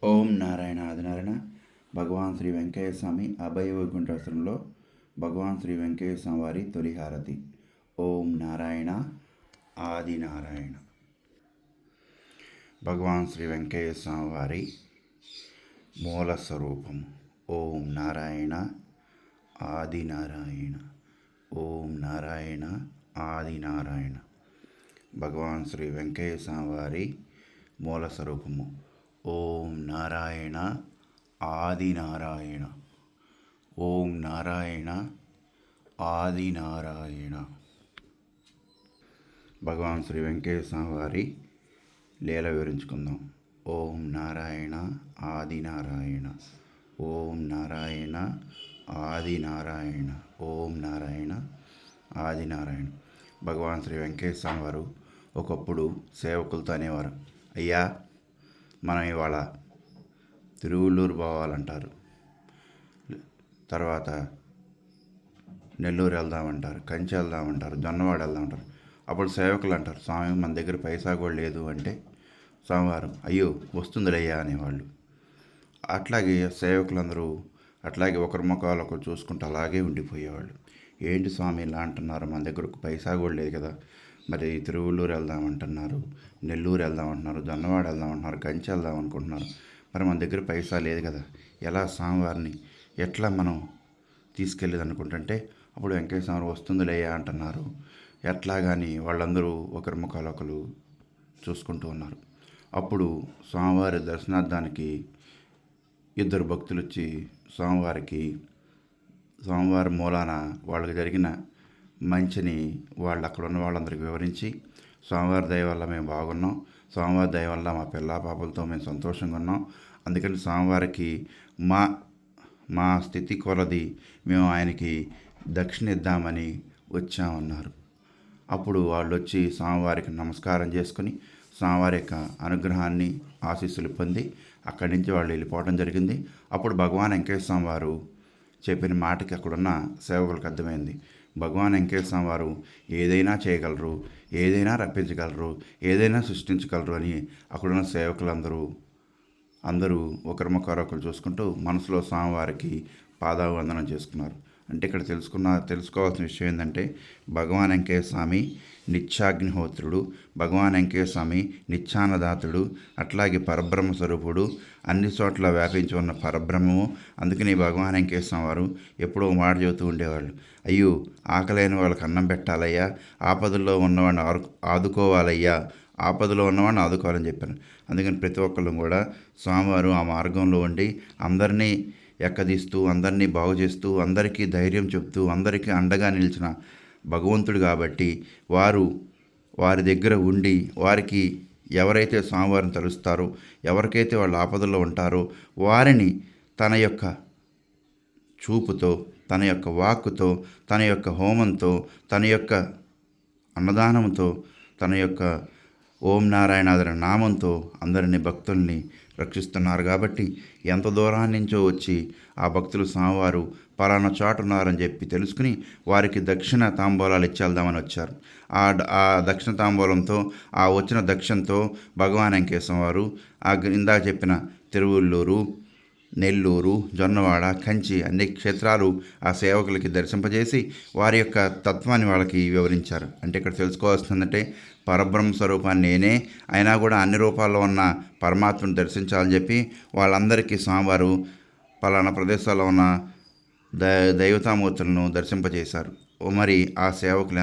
ఓం నారాయణ ఆదినారాయణ. భగవాన్ శ్రీ వెంకయ్య స్వామి అభయ వైకుంఠాశ్రమంలో భగవాన్ శ్రీ వెంకయ్య స్వామి వారి తొలి హారతి. ఓం నారాయణ ఆదినారాయణ. భగవాన్ శ్రీ వెంకయ్య స్వామి వారి మూల స్వరూపం. ఓం నారాయణ ఆదినారాయణ. ఓం నారాయణ ఆదినారాయణ. భగవాన్ శ్రీ వెంకయ్య స్వామి వారి మూల స్వరూపము. ఓం నారాయణ ఆదినారాయణ. ఓం నారాయణ ఆదినారాయణ. భగవాన్ శ్రీ వెంకయ్య స్వామి వారి లీల వివరించుకుందాం. ఓం నారాయణ ఆదినారాయణ. ఓం నారాయణ ఆదినారాయణ. ఓం నారాయణ ఆదినారాయణ. భగవాన్ శ్రీ వెంకయ్య స్వామి వారు ఒకప్పుడు సేవకులతో అనేవారు, అయ్యా మనం ఇవాళ తిరువళ్ళూరు పోవాలంటారు, తర్వాత నెల్లూరు వెళ్దామంటారు, కంచి వెళ్దామంటారు, జొన్నవాడ వెళ్దామంటారు. అప్పుడు సేవకులు అంటారు, స్వామి మన దగ్గర పైసా కూడా లేదు అంటే స్వామివారు అయ్యో వస్తుందిలయ్యా అనేవాళ్ళు. అట్లాగే సేవకులందరూ అట్లాగే ఒకరి ముఖాలు ఒకరు చూసుకుంటూ అలాగే ఉండిపోయేవాళ్ళు. ఏంటి స్వామి ఇలా అంటున్నారు, మన దగ్గర ఒక పైసా కూడా లేదు కదా, మరి తిరువళ్ళూరు వెళ్దామంటున్నారు, నెల్లూరు వెళ్దామంటున్నారు, జొన్నవాడ వెళ్దామంటున్నారు, కంచి వెళ్దాం అనుకుంటున్నారు, మరి మన దగ్గర పైసా లేదు కదా, ఎలా స్వామివారిని ఎట్లా మనం తీసుకెళ్ళేది అనుకుంటుంటే అప్పుడు వెంకయ్య స్వామి వస్తుందిలేయా అంటున్నారు. ఎట్లా కానీ వాళ్ళందరూ ఒకరి ముఖాలు ఒకరు చూసుకుంటూ ఉన్నారు. అప్పుడు స్వామివారి దర్శనార్థానికి ఇద్దరు భక్తులు వచ్చి స్వామివారి మూలాన వాళ్ళకి జరిగిన మంచిని వాళ్ళు అక్కడ ఉన్న వాళ్ళందరికీ వివరించి, స్వామివారి దయ వల్ల మేము బాగున్నాం, స్వామివారి దయ వల్ల మా పిల్ల పాపలతో మేము సంతోషంగా ఉన్నాం, అందుకని స్వామివారికి మా స్థితి కొలది మేము ఆయనకి దక్షిణ ఇద్దామని వచ్చామన్నారు. అప్పుడు వాళ్ళు వచ్చి స్వామివారికి నమస్కారం చేసుకుని స్వామివారి యొక్క అనుగ్రహాన్ని ఆశీస్సులు పొంది అక్కడి నుంచి వాళ్ళు వెళ్ళిపోవడం జరిగింది. అప్పుడు భగవాన్ వెంకయ్య స్వామి వారు చెప్పిన మాటకి అక్కడున్న సేవకులకు అర్థమైంది, భగవాన్ వెంకయ్య స్వామి వారు ఏదైనా చేయగలరు, ఏదైనా రప్పించగలరు, ఏదైనా సృష్టించగలరు అని అక్కడున్న సేవకులందరూ ఒకరు చూసుకుంటూ మనసులో స్వామివారికి పాదావందనం చేసుకున్నారు. అంటే ఇక్కడ తెలుసుకోవాల్సిన విషయం ఏంటంటే, భగవాన్ వెంకయ్య స్వామి నిత్యాగ్నిహోత్రుడు, భగవాన్ వెంకయ్య స్వామి నిత్యాన్నదాతుడు, అట్లాగే పరబ్రహ్మ స్వరూపుడు, అన్ని చోట్ల వ్యాపించి ఉన్న పరబ్రహ్మము. అందుకని భగవాన్ వెంకయ్య స్వామి వారు ఎప్పుడో మాట చెబుతూ ఉండేవాళ్ళు, అయ్యో ఆకలైన వాళ్ళకి అన్నం పెట్టాలయ్యా, ఆపదల్లో ఉన్నవాడిని ఆదుకోవాలయ్యా, ఆపదలో ఉన్నవాడిని ఆదుకోవాలని చెప్పాను. అందుకని ప్రతి ఒక్కళ్ళు కూడా స్వామివారు ఆ మార్గంలో ఉండి అందరినీ ఎక్కదీస్తూ, అందరినీ బాగు చేస్తూ, అందరికీ ధైర్యం చెప్తూ, అందరికీ అండగా నిలిచిన భగవంతుడు కాబట్టి వారి దగ్గర ఉండి వారికి ఎవరైతే స్వామివారిని తలుస్తారో, ఎవరికైతే వాళ్ళ ఆపదల్లో ఉంటారో వారిని తన యొక్క చూపుతో, తన యొక్క వాక్కుతో, తన యొక్క హోమంతో, తన యొక్క అన్నదానంతో, తన యొక్క ఓం నారాయణాదర నామంతో అందరినీ భక్తుల్ని రక్షిస్తున్నారు. కాబట్టి ఎంత దూరాన్ని నుంచో వచ్చి ఆ భక్తులు స్వామివారు పలానా చాటు ఉన్నారని చెప్పి తెలుసుకుని వారికి దక్షిణ తాంబూలాలు ఇచ్చేద్దామని వచ్చారు. ఆ దక్షిణ తాంబూలంతో, ఆ వచ్చిన దక్షిణతో భగవాన్ వెంకటేశ్వర వారు ఇందాక చెప్పిన తిరువళ్ళూరు, నెల్లూరు, జొన్నవాడ, కంచి అన్ని క్షేత్రాలు ఆ సేవకులకి దర్శింపజేసి వారి యొక్క తత్వాన్ని వాళ్ళకి వివరించారు. అంటే ఇక్కడ తెలుసుకోవాల్సిందంటే, పరబ్రహ్మ స్వరూపాన్ని నేనే, అయినా కూడా అన్ని రూపాల్లో ఉన్న పరమాత్మను దర్శించాలని చెప్పి వాళ్ళందరికీ స్వామివారు పలానా ప్రదేశాల్లో ఉన్న దైవతామూర్తులను దర్శింపజేశారు. మరి ఆ సేవకులు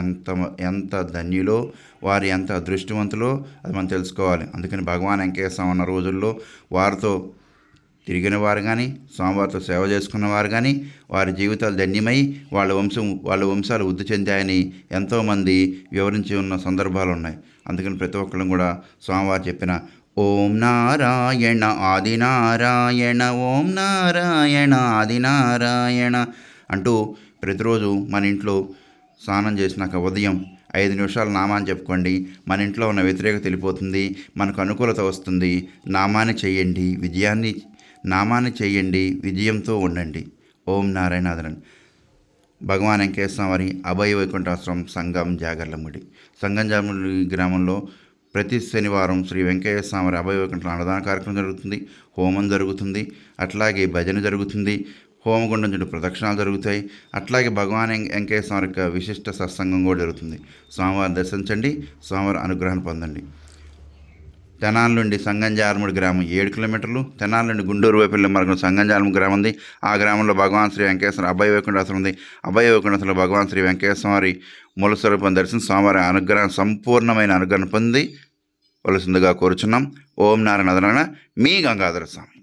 ఎంత ధన్యులో, వారు ఎంత అదృష్టవంతులో అది మనం తెలుసుకోవాలి. అందుకని భగవాన్ వెంకయ్య స్వామి ఉన్న రోజుల్లో వారితో తిరిగిన వారు కానీ, స్వామివారితో సేవ చేసుకున్న వారు కానీ వారి జీవితాలు ధన్యమై వాళ్ళ వంశాలు వృద్ధి చెందాయని ఎంతోమంది వివరించి ఉన్న సందర్భాలు ఉన్నాయి. అందుకని ప్రతి ఒక్కళ్ళు కూడా స్వామివారు చెప్పిన ఓం నారాయణ ఆదినారాయణ, ఓం నారాయణ ఆదినారాయణ అంటూ ప్రతిరోజు మన ఇంట్లో స్నానం చేసినాక ఉదయం 5 నిమిషాలు నామాన్ని చెప్పుకోండి. మన ఇంట్లో ఉన్న వ్యతిరేకత వెళ్ళిపోతుంది, మనకు అనుకూలత వస్తుంది. నామాన్ని చేయండి, విజయంతో ఉండండి. ఓం నారాయణాదరన్. భగవాన్ వెంకటేశ్వర వారి అభయ వైకుంఠాశ్రమం సంగం జాగర్లముడి గ్రామంలో ప్రతి శనివారం శ్రీ వెంకయ్య స్వామి వారి అభయ వైకుంఠ అన్నదాన కార్యక్రమం జరుగుతుంది, హోమం జరుగుతుంది, అట్లాగే భజన జరుగుతుంది, హోమగుండం చుట్టూ ప్రదక్షిణాలు జరుగుతాయి. అట్లాగే భగవాన్ వెంకయ్య స్వామి యొక్క విశిష్ట సత్సంగం కూడా జరుగుతుంది. స్వామివారిని దర్శించండి, స్వామివారి అనుగ్రహాన్ని పొందండి. తెనాలి నుండి సంగంజార్ముడి గ్రామం 7 కిలోమీటర్లు, తెనాలి నుండి గుంటూరు వైపు వెళ్ళే మార్గం సంగంజార్ముడి గ్రామం ఉంది. ఆ గ్రామంలో భగవాన్ శ్రీ వెంకటేశ్వర అభయ వైకుంఠాసనం ఉంది. అభయ వైకుంఠాసనంలో భగవాన్ శ్రీ వెంకటేశ్వర వారి మూల స్వరూపం దర్శనం స్వామివారి అనుగ్రహం సంపూర్ణమైన అనుగ్రహం పొంది వలసిందిగా కోరుచున్నాం. ఓం నారాయణ మీ గంగాధర స్వామి.